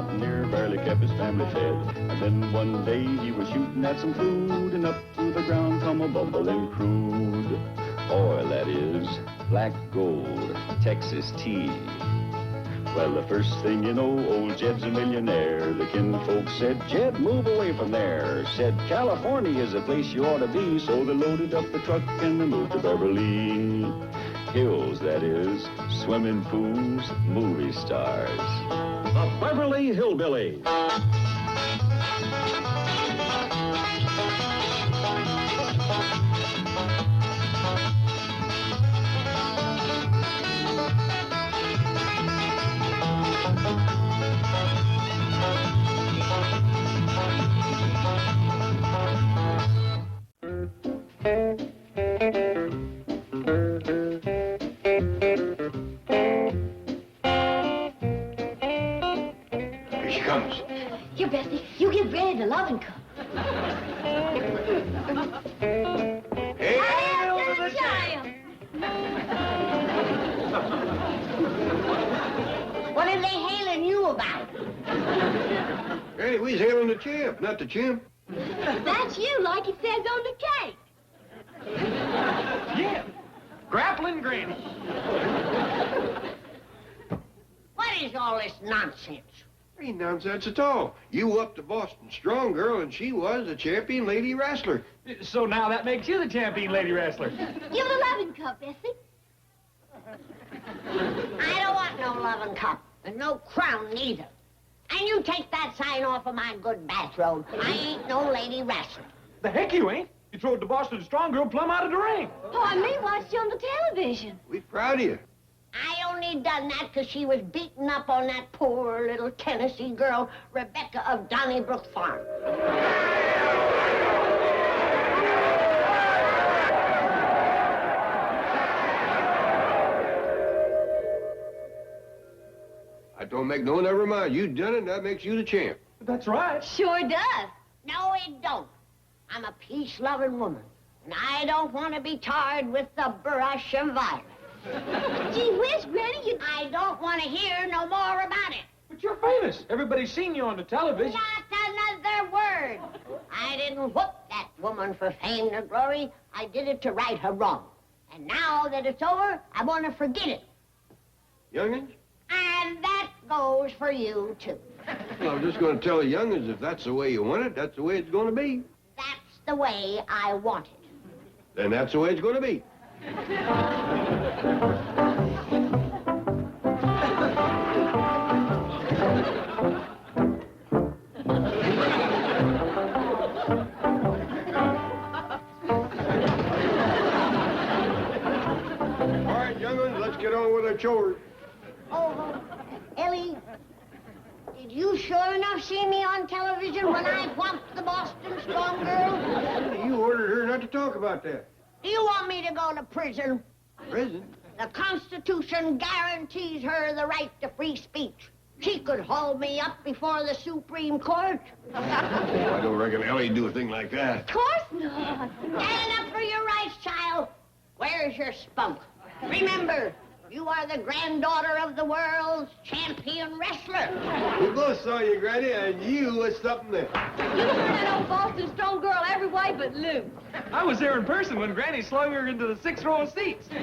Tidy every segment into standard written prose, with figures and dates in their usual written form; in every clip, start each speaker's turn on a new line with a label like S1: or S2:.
S1: mountaineer barely kept his family fed. And then one day he was shooting at some food, and up through the ground come a bubbling crude oil, that is, black gold, Texas tea. Well, the first thing you know, old Jed's a millionaire. The kinfolk said, Jed, move away from there. Said, California is the place you ought to be. So they loaded up the truck and they moved to Beverly Hills, that is, swimming pools, movie stars.
S2: The Beverly Hillbillies.
S3: The loving cup.
S4: Hail to the champ!
S3: What are they hailing you about?
S4: Hey, we's hailing the champ, not the chimp.
S3: That's you, like it says on the cake.
S5: Yeah, grappling granny.
S3: What is all this nonsense?
S4: Ain't nonsense at all. You up the Boston strong girl, and she was a champion lady wrestler.
S5: So now that makes you the champion lady wrestler.
S3: Give the loving cup, Bessie. I don't want no loving cup, and no crown neither. And you take that sign off of my good bathrobe. I ain't no lady wrestler.
S5: The heck you ain't. You throwed the Boston strong girl plumb out of the ring.
S3: Pardon me, watched you on the television.
S4: We're proud of you.
S3: I only done that because she was beaten up on that poor little Tennessee girl, Rebecca of Donnybrook Farm.
S4: I don't make no never mind. You done it, and that makes you the champ.
S5: That's right.
S3: Sure does. No, it don't. I'm a peace-loving woman, and I don't want to be tarred with the brush of violence. Gee whiz, Granny, I don't want to hear no more about it.
S5: But you're famous. Everybody's seen you on the television.
S3: Not another word. I didn't whoop that woman for fame or glory. I did it to right her wrong. And now that it's over, I want to forget it.
S4: Youngins?
S3: And that goes for you, too.
S4: Well, I'm just going to tell the youngins if that's the way you want it, that's the way it's going to be.
S3: That's the way I want it.
S4: Then that's the way it's going to be. All right, young'uns, let's get on with our chores.
S3: Oh, Ellie, did you sure enough see me on television when I whomped the Boston strong girl?
S4: You ordered her not to talk about that.
S3: Do you want me to go to prison?
S4: Prison?
S3: The Constitution guarantees her the right to free speech. She could haul me up before the Supreme Court.
S4: I don't reckon Ellie'd do a thing like that.
S3: Of course not. Stand up for your rights, child. Where's your spunk? Remember, you are the granddaughter of the world's champion wrestler.
S4: We both saw you, Granny, and you was something there.
S3: You turned that old Boston strong girl every way but loose.
S5: I was there in person when Granny slung her into the 6th row of seats.
S3: You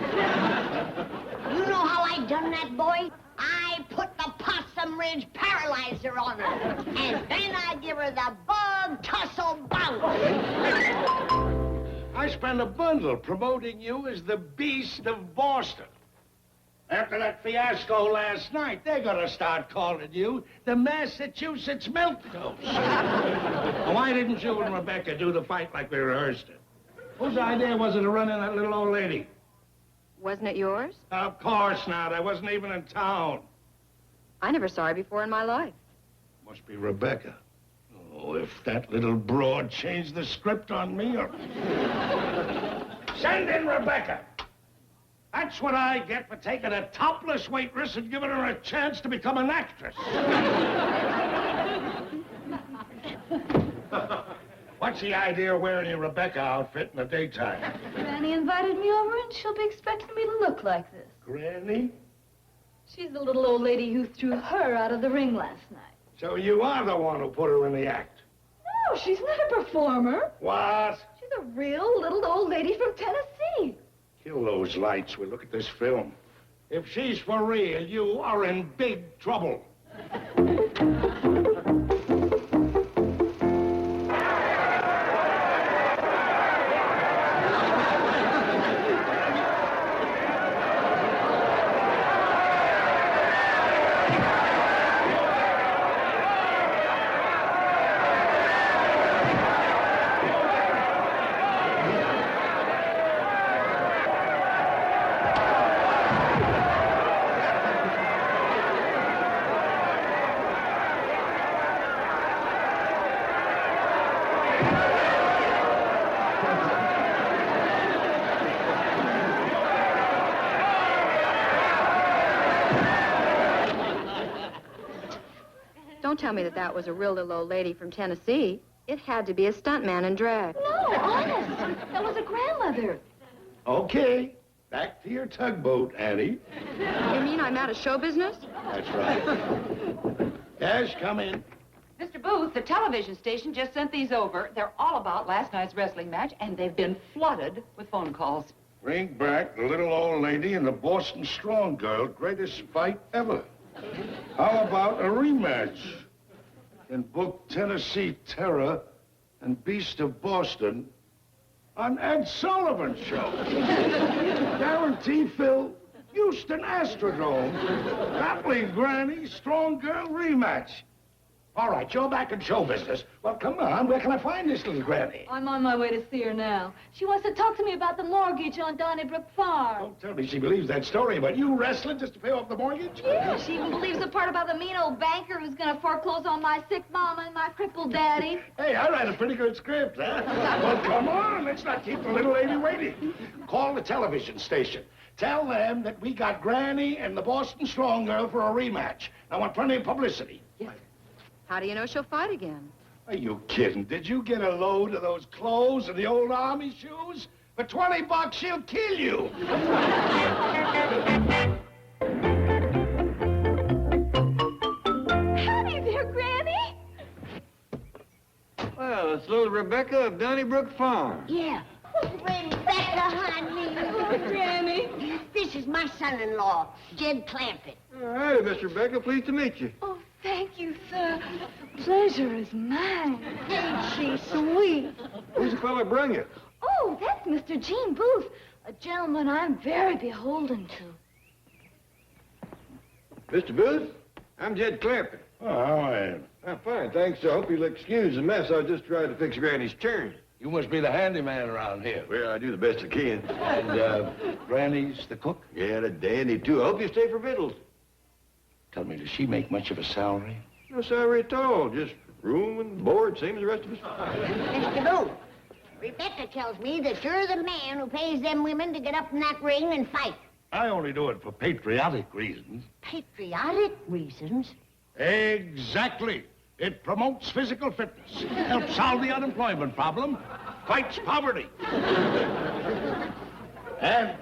S3: know how I done that, boy? I put the Possum Ridge paralyzer on her, and then I give her the bug tussle bounce.
S6: I spent a bundle promoting you as the Beast of Boston. After that fiasco last night, they're gonna start calling you the Massachusetts Milquetoast. Why didn't you and Rebecca do the fight like we rehearsed it? Whose idea was it to run in that little old lady?
S7: Wasn't it yours?
S6: Of course not. I wasn't even in town.
S7: I never saw her before in my life.
S6: Must be Rebecca. Oh, if that little broad changed the script on me, or... Send in Rebecca. That's what I get for taking a topless waitress and giving her a chance to become an actress. What's the idea of wearing your Rebecca outfit in the daytime?
S8: Granny invited me over, and she'll be expecting me to look like this.
S6: Granny?
S8: She's the little old lady who threw her out of the ring last night.
S6: So you are the one who put her in the act.
S8: No, she's not a performer.
S6: What?
S8: She's a real little old lady from Tennessee.
S6: Kill those lights. We'll look at this film. If she's for real, you are in big trouble.
S7: Don't tell me that that was a real little old lady from Tennessee. It had to be a stuntman in drag.
S8: No, honest. That was a grandmother.
S6: Okay, back to your tugboat, Annie.
S7: You mean I'm out of show business?
S6: That's right. Yes, come in.
S9: Mr. Booth, the television station just sent these over. They're all about last night's wrestling match, and they've been flooded with phone calls.
S6: Bring back the little old lady and the Boston Strong Girl, greatest fight ever. How about a rematch? And book Tennessee Terror and Beast of Boston on Ed Sullivan's show. Guarantee Phil, Houston Astrodome, Rattling Granny, Strong Girl rematch. All right, you're back in show business. Well, come on, where can I find this little granny?
S8: I'm on my way to see her now. She wants to talk to me about the mortgage on Donnybrook Farm.
S6: Don't tell me she believes that story about you wrestling just to pay off the mortgage?
S8: Yeah, she even believes the part about the mean old banker who's going to foreclose on my sick mama and my crippled daddy.
S6: Hey, I write a pretty good script, huh? Well, come on, let's not keep the little lady waiting. Call the television station. Tell them that we got Granny and the Boston Strong Girl for a rematch. I want plenty of publicity.
S7: Yes. How do you know she'll fight again?
S6: Are you kidding? Did you get a load of those clothes and the old army shoes? For $20, she'll kill you.
S8: Howdy there, Granny.
S4: Well, it's little Rebecca of Donnybrook Farm.
S3: Yeah. Rebecca, honey.
S8: Oh, Granny.
S3: This is my son-in-law, Jed Clampett.
S4: All right, Miss Rebecca, pleased to meet you.
S8: Oh, thank you, sir. Pleasure is mine.
S3: Ain't she sweet?
S4: Who's the fella bring you?
S8: Oh, that's Mr. Gene Booth, a gentleman I'm very beholden to.
S4: Mr. Booth, I'm Jed Clampett.
S6: Oh, how are you?
S4: I'm fine, thanks. I hope you'll excuse the mess. I was just trying to fix Granny's turn.
S6: You must be the handyman around here.
S4: Well, I do the best I can.
S6: And, Granny's the cook?
S4: Yeah, the dandy, too. I hope you stay for victuals.
S6: Tell me, does she make much of a salary?
S4: No salary at all. Just room and board, same as the rest of us.
S3: Mr. Booth, Rebecca tells me that you're the man who pays them women to get up in that ring and fight.
S6: I only do it for patriotic reasons.
S3: Patriotic reasons?
S6: Exactly. It promotes physical fitness, helps solve the unemployment problem, fights poverty. And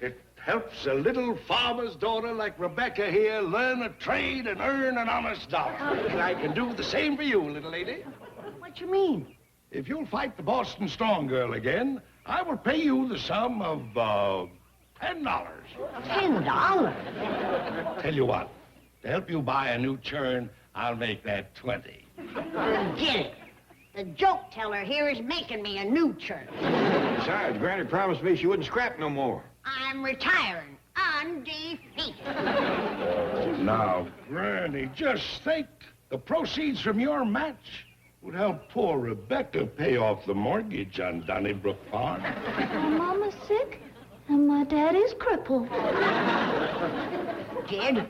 S6: it helps a little farmer's daughter like Rebecca here learn a trade and earn an honest dollar. And I can do the same for you, little lady.
S3: What you mean?
S6: If you'll fight the Boston Strong Girl again, I will pay you the sum of, $10.
S3: $10?
S6: Tell you what, to help you buy a new churn, I'll make that 20.
S3: Forget it. The joke teller here is making me a new churn.
S4: Besides, Granny promised me she wouldn't scrap no more.
S3: I'm retiring, undefeated.
S6: Now, Granny, just think. The proceeds from your match would help poor Rebecca pay off the mortgage on Donnybrook Farm.
S8: My mama's sick, and my daddy's crippled.
S3: Kid,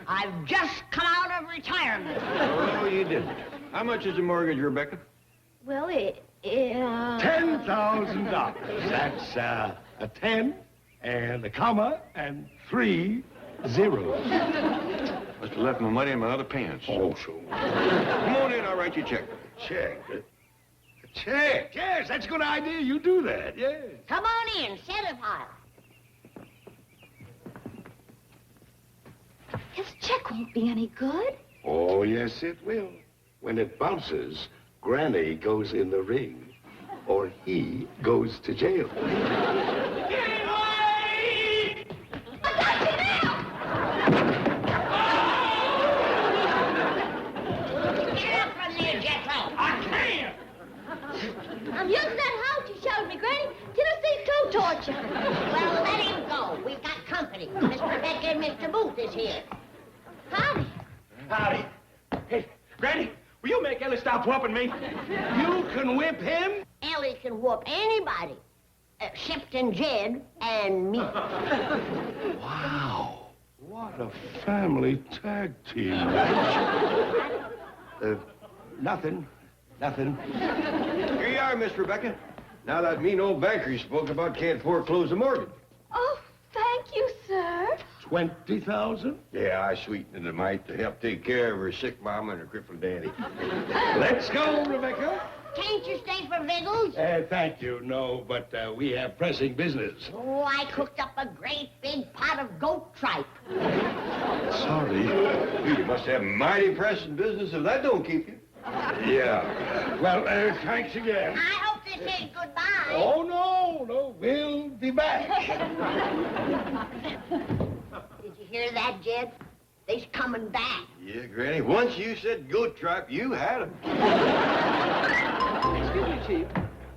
S3: I've just come out of retirement.
S4: Oh, you didn't. How much is the mortgage, Rebecca?
S8: Well,
S6: $10,000. That's a 10 and a comma and 3 zeros.
S4: Must have left my money in my other pants.
S6: Oh, sure.
S4: Come on in, I'll write you a check.
S6: Check. A check. Yes, that's a good idea. You do that, yes.
S3: Come on in, set a file.
S8: his check won't be any good.
S6: Oh, yes, it will. When it bounces, Granny goes in the ring, or he goes to jail.
S3: I'm using that house you showed me, Granny. Tennessee's toe torture. Well, let him go. We've got company. Miss Rebecca and Mr. Booth is here. Howdy.
S5: Howdy. Hey, Granny, will you make Ellie stop whooping me?
S6: You can whip him?
S3: Ellie can whoop anybody, except Jed and me.
S6: Wow. What a family tag team match. Nothing.
S4: Here you are, Miss Rebecca. Now that mean old banker you spoke about can't foreclose the mortgage.
S8: Oh, thank you, sir.
S6: 20,000?
S4: Yeah, I sweetened it a mite to help take care of her sick mama and her crippled daddy.
S6: Let's go, Rebecca.
S3: Can't you stay for victuals?
S6: Thank you, no, but we have pressing business.
S3: Oh, I cooked up a great big pot of goat tripe.
S6: Sorry.
S4: You must have mighty pressing business if that don't keep you.
S6: Yeah. Well, thanks again.
S3: I hope this ain't goodbye.
S6: Oh, no, we'll be back.
S3: Did you hear that, Jed? They's coming back.
S4: Yeah, Granny, once you said goat tripe, you had him.
S10: Excuse me, Chief.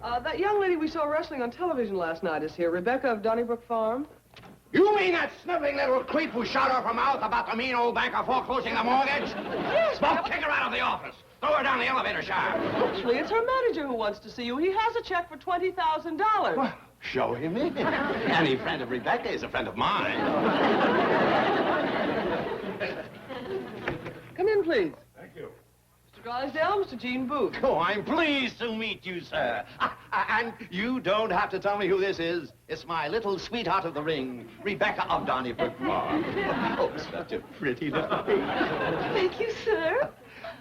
S10: That young lady we saw wrestling on television last night is here. Rebecca of Donnybrook Farm.
S6: You mean that sniveling little creep who shot off her mouth about the mean old banker foreclosing the mortgage?
S10: Yes.
S6: Well, kick her out of the office. Throw her down the elevator shaft.
S10: Actually, it's her manager who wants to see you. He has a check for $20,000.
S6: Well, show him in. Any friend of Rebecca is a friend of mine.
S10: Come in, please.
S6: Thank you.
S10: Mr. Drysdale, Mr. Gene Booth.
S11: Oh, I'm pleased to meet you, sir. And you don't have to tell me who this is. It's my little sweetheart of the ring, Rebecca of Donnybrook Farm. Oh, such a pretty little thing.
S10: Thank you, sir.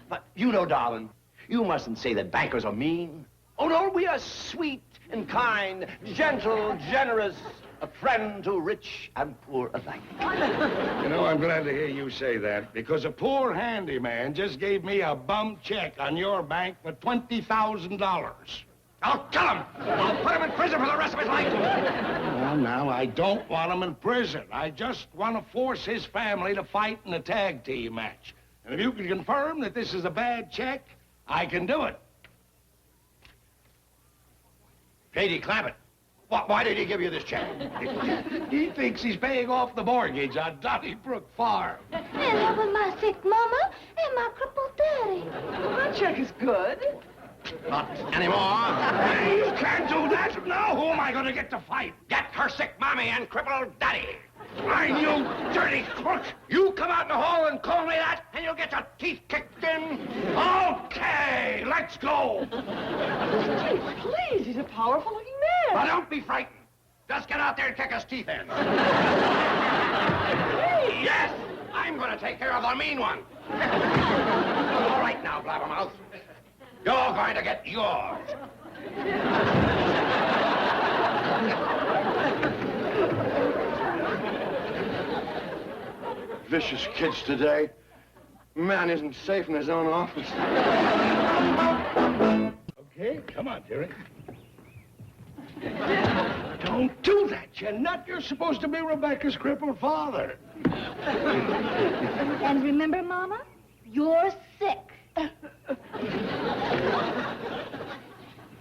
S11: But you know, darling, you mustn't say that bankers are mean. Oh, no, we are sweet and kind, gentle, generous, a friend to rich and poor alike.
S6: You know, I'm glad to hear you say that, because a poor handyman just gave me a bum check on your bank for $20,000.
S11: I'll kill him. I'll put him in prison for the rest of his life.
S6: Well, now, I don't want him in prison. I just want to force his family to fight in a tag team match. And if you can confirm that this is a bad check, I can do it.
S11: J.D. Clampett, why did he give you this check?
S6: He thinks he's paying off the mortgage on Donnybrook Farm.
S8: And helping my sick mama and my crippled daddy.
S10: Well, that check is good.
S11: Not anymore.
S6: Hey, you can't do that. Now who am I going to get to fight?
S11: Get her sick mommy and crippled daddy.
S6: Fine, you dirty crook.
S11: You come out in the hall and call me that, and you'll get your teeth kicked in.
S6: Okay, let's go.
S10: Gee, please, he's a powerful-looking man.
S11: Now, don't be frightened. Just get out there and kick his teeth in.
S10: Hey!
S11: Yes, I'm going to take care of the mean one. All right now, blabbermouth. You're going to get yours.
S4: Vicious kids today. Man isn't safe in his own office.
S6: Okay, come on, Jerry. Don't do that, you nut. You're supposed to be Rebecca's crippled father.
S8: And remember, Mama, you're sick.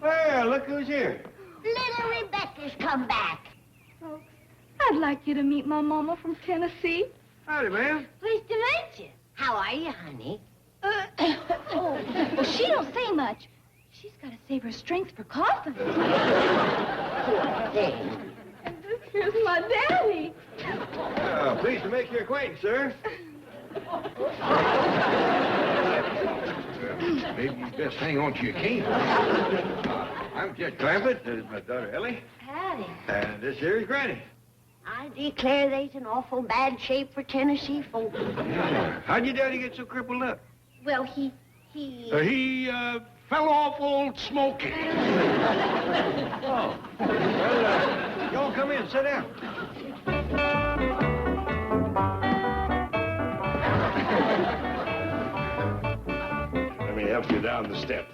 S4: Well, look who's here.
S3: Little Rebecca's come back.
S8: Folks, I'd like you to meet my mama from Tennessee.
S4: Howdy, ma'am.
S3: Pleased to meet you. How are you, honey?
S8: Oh, well, she don't say much. She's got to save her strength for coughing.
S3: There.
S8: And here's my daddy.
S4: Pleased to make your acquaintance, sir. Maybe you best hang on to your cane. I'm Jed Clampett. This is my daughter, Ellie.
S3: Howdy.
S4: And this here is Granny.
S3: I declare they's in awful bad shape for Tennessee folk.
S4: Yeah. How'd your daddy get so crippled up?
S3: Well, he...
S6: He fell off old Smokey.
S4: Oh. Well, y'all come in. Sit down.
S6: help you down the step.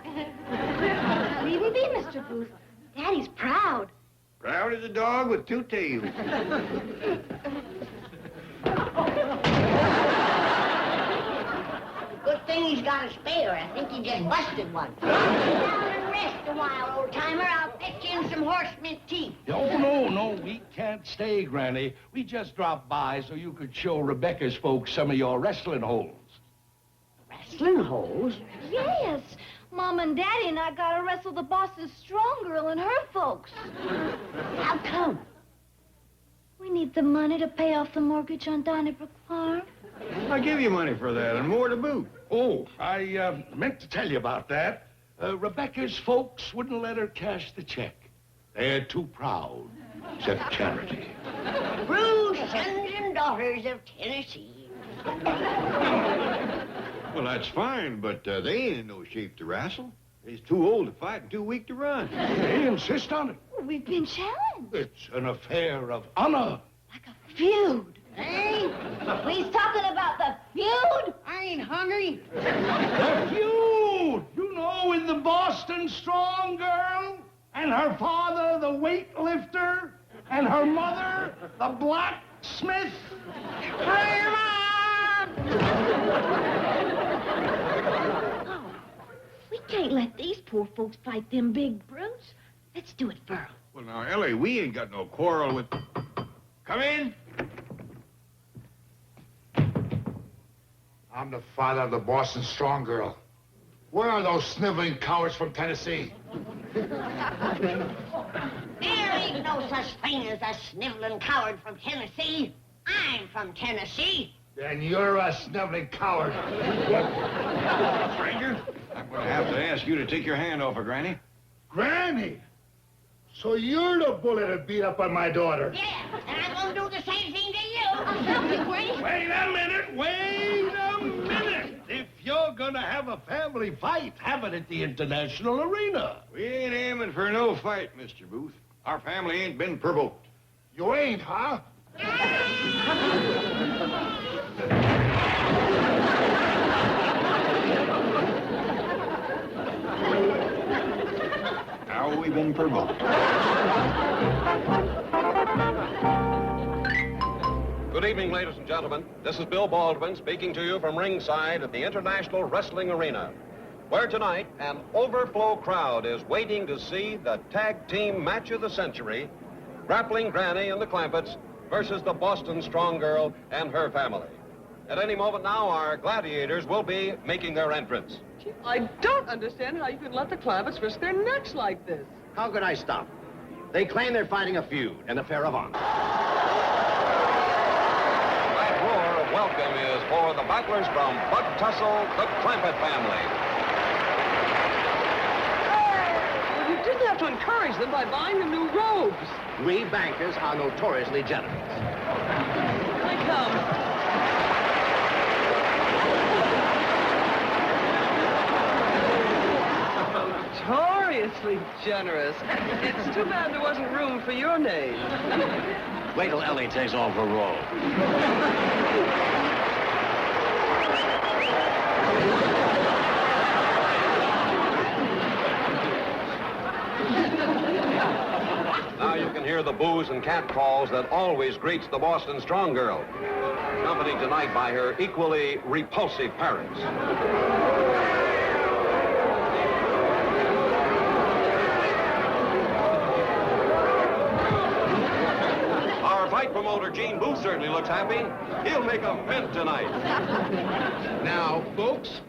S8: Leave him be, Mr. Booth. Daddy's proud.
S4: Proud as a dog with two tails.
S3: Good thing he's got a spare. I think he just busted one. Sit down and rest a while, old-timer. I'll fetch you in some horse mint tea.
S6: Oh, no, we can't stay, Granny. We just dropped by so you could show Rebecca's folks some of your wrestling holes.
S3: Wrestling holes?
S8: Yes. Mom and Daddy and I gotta wrestle the Boston Strong Girl and her folks.
S3: How come?
S8: We need the money to pay off the mortgage on Donnybrook Farm.
S4: I'll give you money for that and more to boot.
S6: Oh, I meant to tell you about that. Rebecca's folks wouldn't let her cash the check. They're too proud. Except charity.
S3: True sons and daughters of Tennessee.
S4: Well, that's fine, but they ain't in no shape to wrestle. They's too old to fight and too weak to run.
S6: They insist on it.
S8: We've been challenged.
S6: It's an affair of honor.
S8: Like a feud.
S3: Hey,
S8: He's talking about the feud?
S3: I ain't hungry.
S6: The feud! You know, with the Boston Strong Girl, and her father, the weightlifter, and her mother, the blacksmith.
S3: Bring 'em on!
S8: Oh, we can't let these poor folks fight them big brutes. Let's do it for 'em.
S4: Well, now, Ellie, we ain't got no quarrel with... Come in.
S12: I'm the father of the Boston Strong Girl. Where are those sniveling cowards from Tennessee?
S3: There ain't no such thing as a sniveling coward from Tennessee. I'm from Tennessee.
S12: Then you're a sniveling coward.
S4: Stranger, I'm going to have to ask you to take your hand off of Granny.
S12: Granny! So you're the bully that beat up on my daughter?
S3: Yeah, and I'm going to do the same thing to you. I'll help you, Granny.
S6: Wait a minute. If you're gonna have a family fight, have it at the international arena.
S4: We ain't aiming for no fight, Mr. Booth. Our family ain't been provoked.
S12: You ain't, huh?
S1: How we been provoked?
S2: Good evening, ladies and gentlemen. This is Bill Baldwin speaking to you from ringside at the International Wrestling Arena, where tonight an overflow crowd is waiting to see the tag team match of the century, Grappling Granny and the Clampetts versus the Boston Strong Girl and her family. At any moment now, our gladiators will be making their entrance.
S10: I don't understand how you could let the Clampetts risk their necks like this.
S11: How could I stop them? They claim they're fighting a feud, an affair of honor.
S2: That roar of welcome is for the battlers from Bud Tussle, the Clampett family.
S10: Well, you didn't have to encourage them by buying them new robes.
S11: We bankers are notoriously generous.
S10: Here they come. Notoriously generous. It's too bad there wasn't room for your name.
S11: Wait till Ellie takes off her robe.
S2: Now you can hear the boos and catcalls that always greets the Boston Strong Girl, accompanied tonight by her equally repulsive parents. Our fight promoter, Gene Booth, certainly looks happy. He'll make a mint tonight.
S5: Now, folks,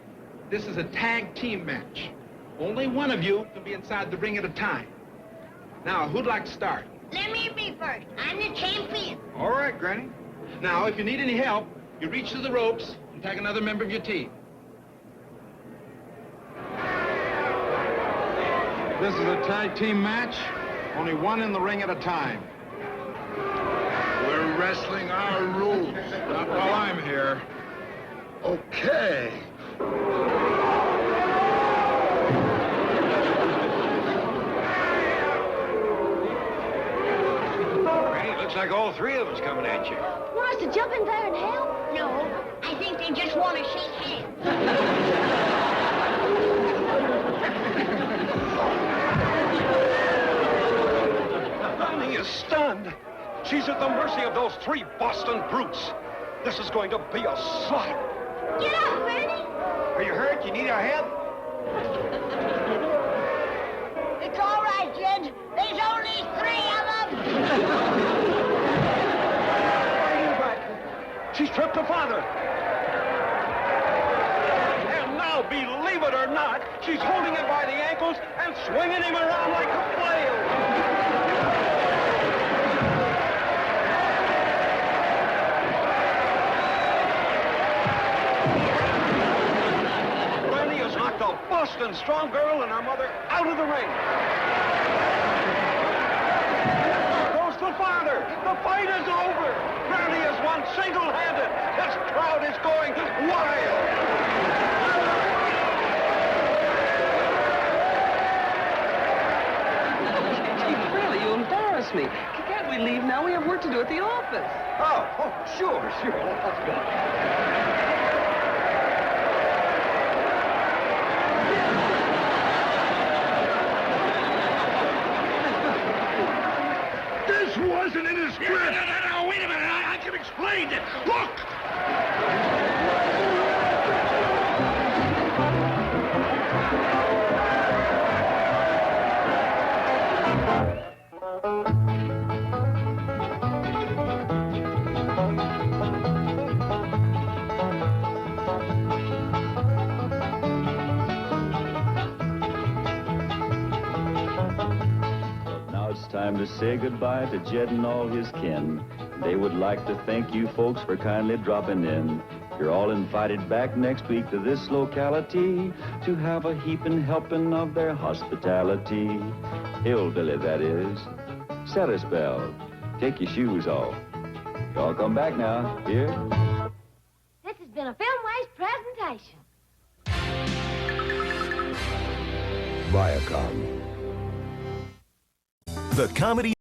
S5: this is a tag team match. Only one of you can be inside the ring at a time. Now, who'd like to start?
S3: Let me be first. I'm the champion.
S5: All right, Granny. Now, if you need any help, you reach to the ropes and tag another member of your team.
S12: This is a tag team match. Only one in the ring at a time. We're wrestling our rules. Not while I'm here. Okay.
S4: Granny, looks like all three of us coming at you.
S8: Want us to jump in there and help?
S3: No, I think they just want to shake hands.
S2: is stunned. She's at the mercy of those three Boston brutes. This is going to be a slaughter.
S3: Get up, Bernie!
S4: Are you hurt? You need our help?
S3: It's all right, Jed. There's only 3 of them.
S2: She's tripped her father. And now, believe it or not, she's holding him by the ankles and swinging him around like a flail. Randy has knocked a Boston strong girl and her mother out of the ring. Goes the father. The fight is over. Randy has won single-handed. This crowd is going wild.
S10: Really, you embarrass me. Can't we leave now? We have work to do at the office.
S4: Oh, sure. Let's go.
S6: This wasn't in his script. No, wait a minute. I can explain it. Look!
S1: Now it's time to say goodbye to Jed and all his kin. They would like to thank you folks for kindly dropping in. You're all invited back next week to this locality to have a heaping helping of their hospitality. Hillbilly, that is. Set a spell. Take your shoes off. Y'all come back now. Here.
S8: This has been a Filmways presentation.
S1: Viacom.
S13: The comedy